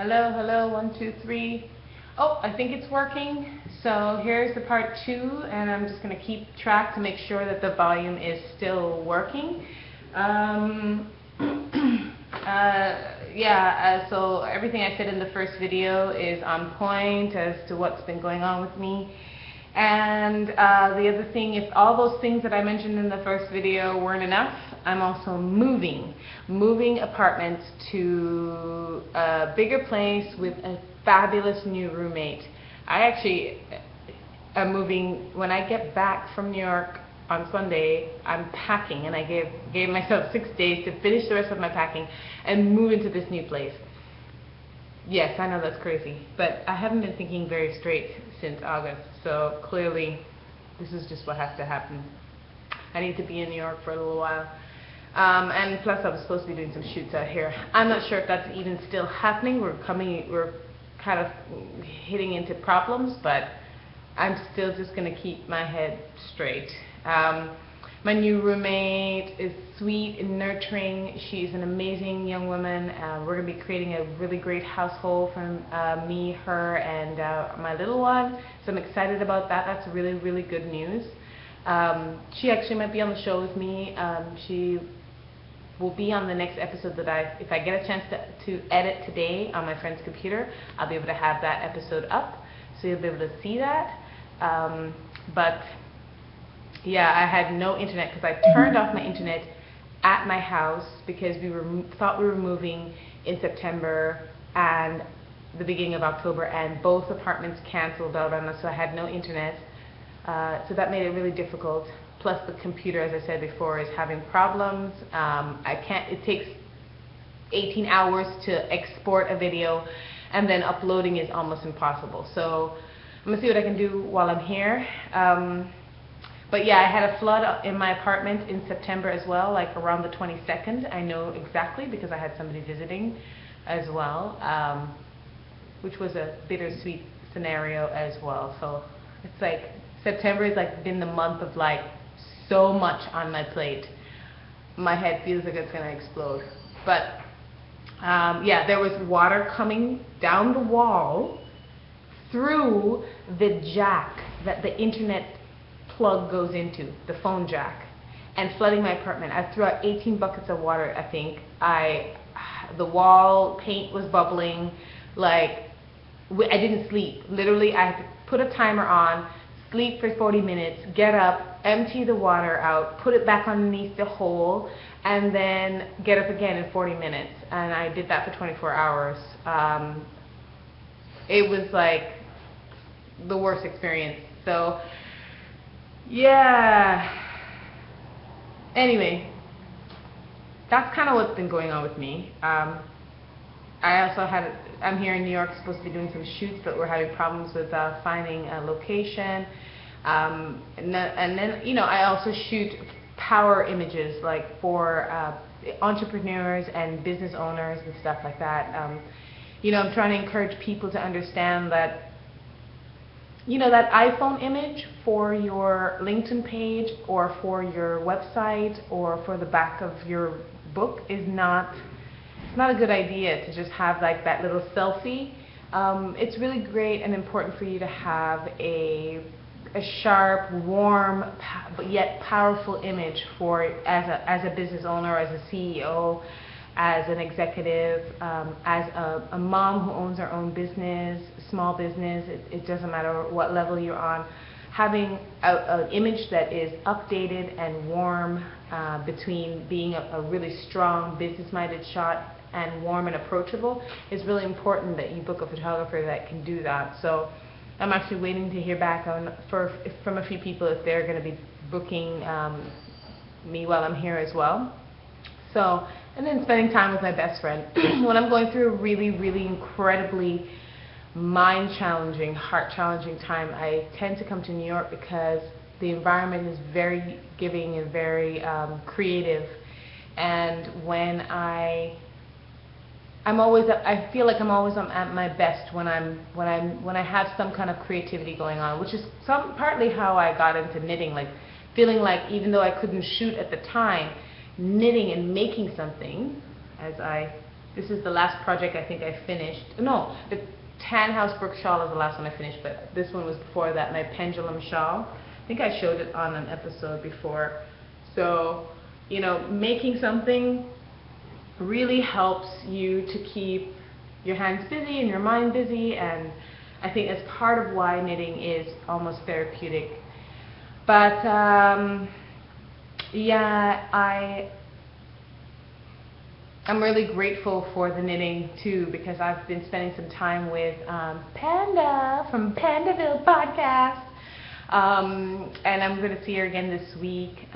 Hello, hello, 1, 2, 3. Oh, I think it's working. So here's the part 2, and I'm just going to keep track to make sure that the volume is still working. So everything I said in the first video is on point as to what's been going on with me. And the other thing, if all those things that I mentioned in the first video weren't enough, I'm also moving apartments to a bigger place with a fabulous new roommate. I actually am moving. When I get back from New York on Sunday, I'm packing, and I gave myself 6 days to finish the rest of my packing and move into this new place. Yes, I know that's crazy, but I haven't been thinking very straight since August, so clearly this is just what has to happen. I need to be in New York for a little while. And plus I was supposed to be doing some shoots out here. I'm not sure if that's even still happening. We're kind of hitting into problems, but I'm still just going to keep my head straight. My new roommate is sweet and nurturing. She's an amazing young woman. We're going to be creating a really great household for me, her, and my little one. So I'm excited about that. That's really, really good news. She actually might be on the show with me. She will be on the next episode that if I get a chance to edit today on my friend's computer, I'll be able to have that episode up, so you'll be able to see that. But yeah, I had no internet because I turned off my internet at my house because we thought we were moving in September and the beginning of October, and both apartments canceled out on us, so I had no internet. So that made it really difficult. Plus the computer, as I said before, is having problems. It takes 18 hours to export a video, and then uploading is almost impossible. So I'm gonna see what I can do while I'm here. But yeah, I had a flood in my apartment in September as well, like around the 22nd. I know exactly because I had somebody visiting as well, which was a bittersweet scenario as well. So it's like September has like been the month of like so much on my plate. My head feels like it's gonna explode. But yeah, there was water coming down the wall through the jack that the internet plug goes into, the phone jack, and flooding my apartment. I threw out 18 buckets of water, I think. The wall paint was bubbling. Like, I didn't sleep. Literally, I had to put a timer on, sleep for 40 minutes, get up, empty the water out, put it back underneath the hole, and then get up again in 40 minutes. And I did that for 24 hours. It was like the worst experience. So yeah, anyway, that's kind of what's been going on with me. I'm here in New York, supposed to be doing some shoots, but we're having problems with finding a location. And then, you know, I also shoot power images, like for entrepreneurs and business owners and stuff like that. You know, I'm trying to encourage people to understand that, you know, that iPhone image for your LinkedIn page or for your website or for the back of your book is not a good idea to just have like that little selfie. It's really great and important for you to have a sharp, warm, but yet powerful image for as a business owner, as a CEO, as an executive, as a mom who owns her own business, small business. It doesn't matter what level you're on. Having an image that is updated and warm, between being a really strong business-minded shot and warm and approachable, is really important that you book a photographer that can do that. So I'm actually waiting to hear back from a few people if they're going to be booking me while I'm here as well. So, and then spending time with my best friend. When I'm going through a really, really incredibly mind-challenging, heart-challenging time, I tend to come to New York because the environment is very giving and very creative. And when I feel like I'm always at my best when I have some kind of creativity going on, which is partly how I got into knitting. Like feeling like even though I couldn't shoot at the time, knitting and making something, as I This is the last project I think I finished. No, the tan housework shawl is the last one I finished, but this one was before that, my pendulum shawl. I think I showed it on an episode before. So, you know, making something really helps you to keep your hands busy and your mind busy, and I think that's part of why knitting is almost therapeutic. But yeah, I'm really grateful for the knitting too, because I've been spending some time with Panda from Pandaville podcast, and I'm going to see her again this week.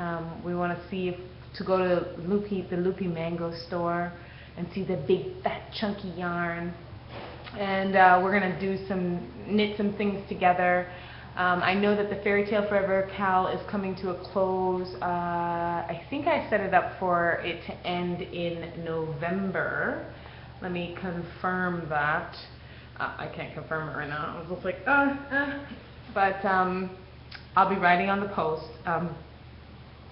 We want to see if to go to the Loopy Mango store and see the big fat chunky yarn, and we're going to knit some things together. I know that the Fairy Tale Forever Cal is coming to a close. I think I set it up for it to end in November. Let me confirm that. I can't confirm it right now. I was just like, but I'll be writing on the post.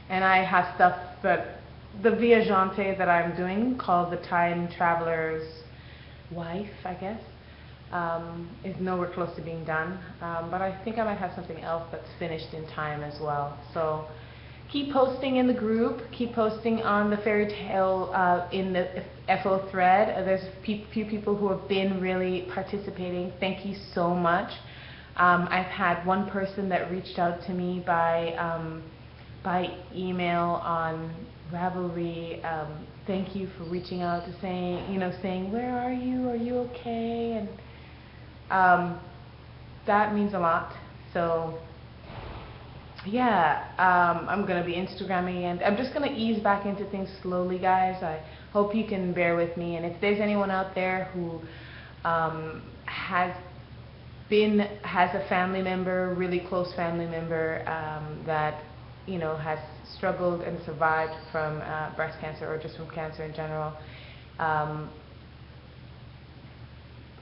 And I have stuff that the Viajante that I'm doing, called The Time Traveler's Wife, I guess, is nowhere close to being done, but I think I might have something else that's finished in time as well. So keep posting in the group, keep posting on the Fairy Tale in the FO thread. There's a few people who have been really participating. Thank you so much. I've had one person that reached out to me by email on Ravelry. Thank you for reaching out to saying, where are you okay? And that means a lot. So yeah, I'm gonna be Instagramming, and I'm just gonna ease back into things slowly, guys. I hope you can bear with me, and if there's anyone out there who has a family member, really close family member, that has struggled and survived from breast cancer, or just from cancer in general,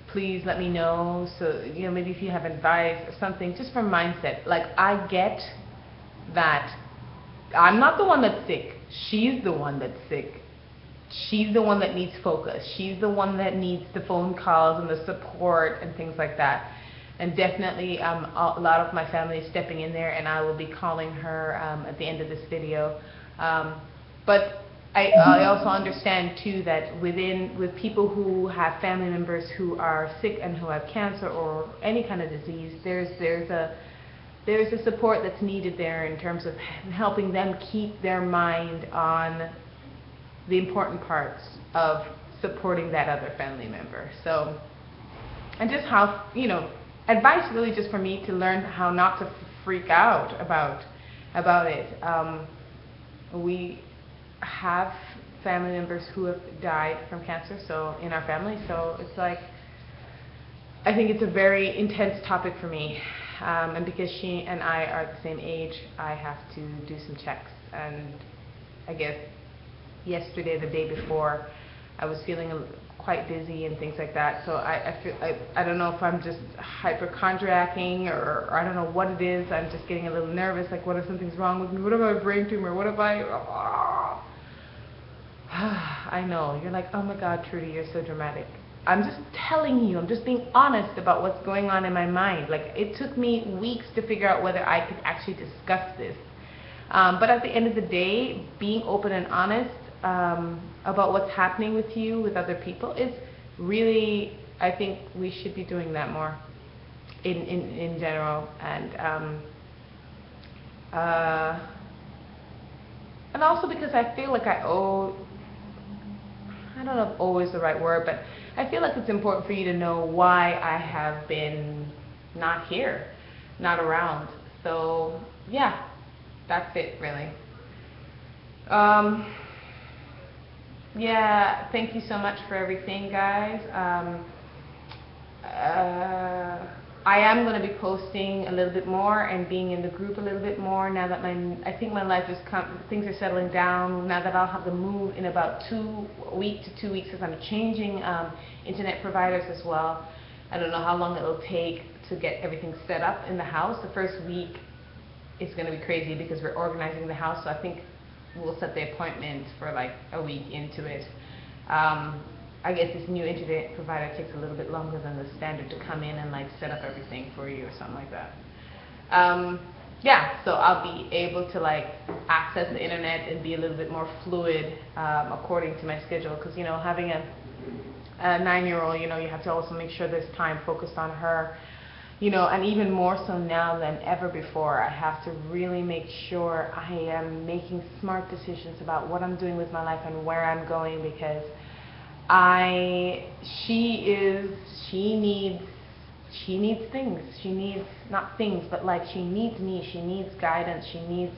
please let me know. So maybe if you have advice or something, just from mindset. Like, I get that I'm not the one that's sick. She's the one that's sick. She's the one that needs focus. She's the one that needs the phone calls and the support and things like that. And definitely a lot of my family is stepping in there, and I will be calling her at the end of this video. But I also understand too that with people who have family members who are sick and who have cancer or any kind of disease, there's a support that's needed there in terms of helping them keep their mind on the important parts of supporting that other family member. So, and just how, advice really just for me to learn how not to freak out about it. We have family members who have died from cancer, so in our family, so it's like, I think it's a very intense topic for me, and because she and I are the same age, I have to do some checks. And I guess yesterday, the day before, I was feeling quite dizzy and things like that. So I don't know if I'm just hypochondriacing or I don't know what it is. I'm just getting a little nervous. Like, what if something's wrong with me? What if I have a brain tumor? What if I know. You're like, oh my God, Trudy, you're so dramatic. I'm just telling you. I'm just being honest about what's going on in my mind. Like, it took me weeks to figure out whether I could actually discuss this. But at the end of the day, being open and honest about what's happening with you, with other people, is really, I think we should be doing that more in general. And also because I feel like I don't know if owe is the right word, but I feel like it's important for you to know why I have been not here, not around. So yeah, that's it really. Yeah, thank you so much for everything, guys. I am going to be posting a little bit more and being in the group a little bit more now that I think my life is things are settling down. Now that I'll have to move in about a week to 2 weeks, because I'm changing internet providers as well. I don't know how long it'll take to get everything set up in the house. The first week is going to be crazy because we're organizing the house, so I think we'll set the appointment for like a week into it. I guess this new internet provider takes a little bit longer than the standard to come in and like set up everything for you or something like that. Yeah, so I'll be able to like access the internet and be a little bit more fluid according to my schedule, because you know, having a 9-year-old, you know, you have to also make sure there's time focused on her, you know, and even more so now than ever before, I have to really make sure I am making smart decisions about what I'm doing with my life and where I'm going, because she needs things. She needs, not things, but like she needs me. She needs guidance. She needs,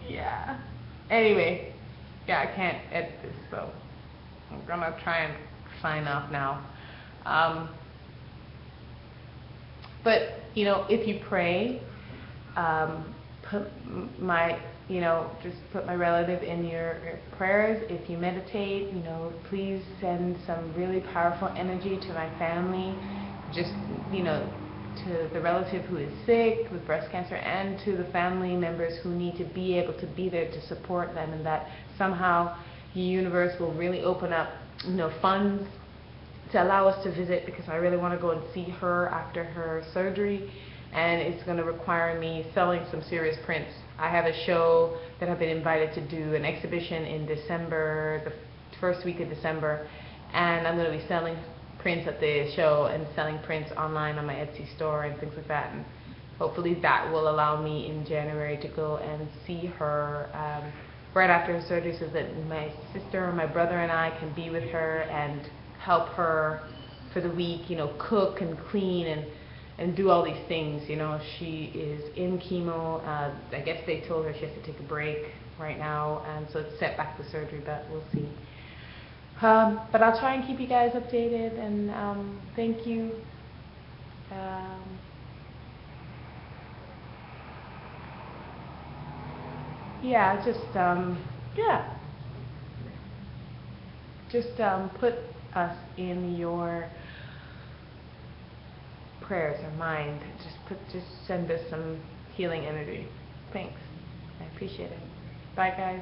yeah. Anyway, yeah, I can't edit this, so I'm gonna try and sign off now. But, you know, if you pray, put my, you know, just put my relative in your prayers. If you meditate, you know, please send some really powerful energy to my family, just, you know, to the relative who is sick with breast cancer, and to the family members who need to be able to be there to support them, and that somehow the universe will really open up, you know, funds to allow us to visit, because I really want to go and see her after her surgery, and it's going to require me selling some serious prints. I have a show that I've been invited to do, an exhibition in December, the first week of December, and I'm going to be selling prints at the show and selling prints online on my Etsy store and things like that, and hopefully that will allow me in January to go and see her right after her surgery, so that my sister or my brother and I can be with her and help her for the week, you know, cook and clean and do all these things. You know, she is in chemo. I guess they told her she has to take a break right now, and so it's set back the surgery, but we'll see. But I'll try and keep you guys updated, and thank you. Yeah, just put us in your prayers or mind. Just send us some healing energy. Thanks. I appreciate it. Bye, guys.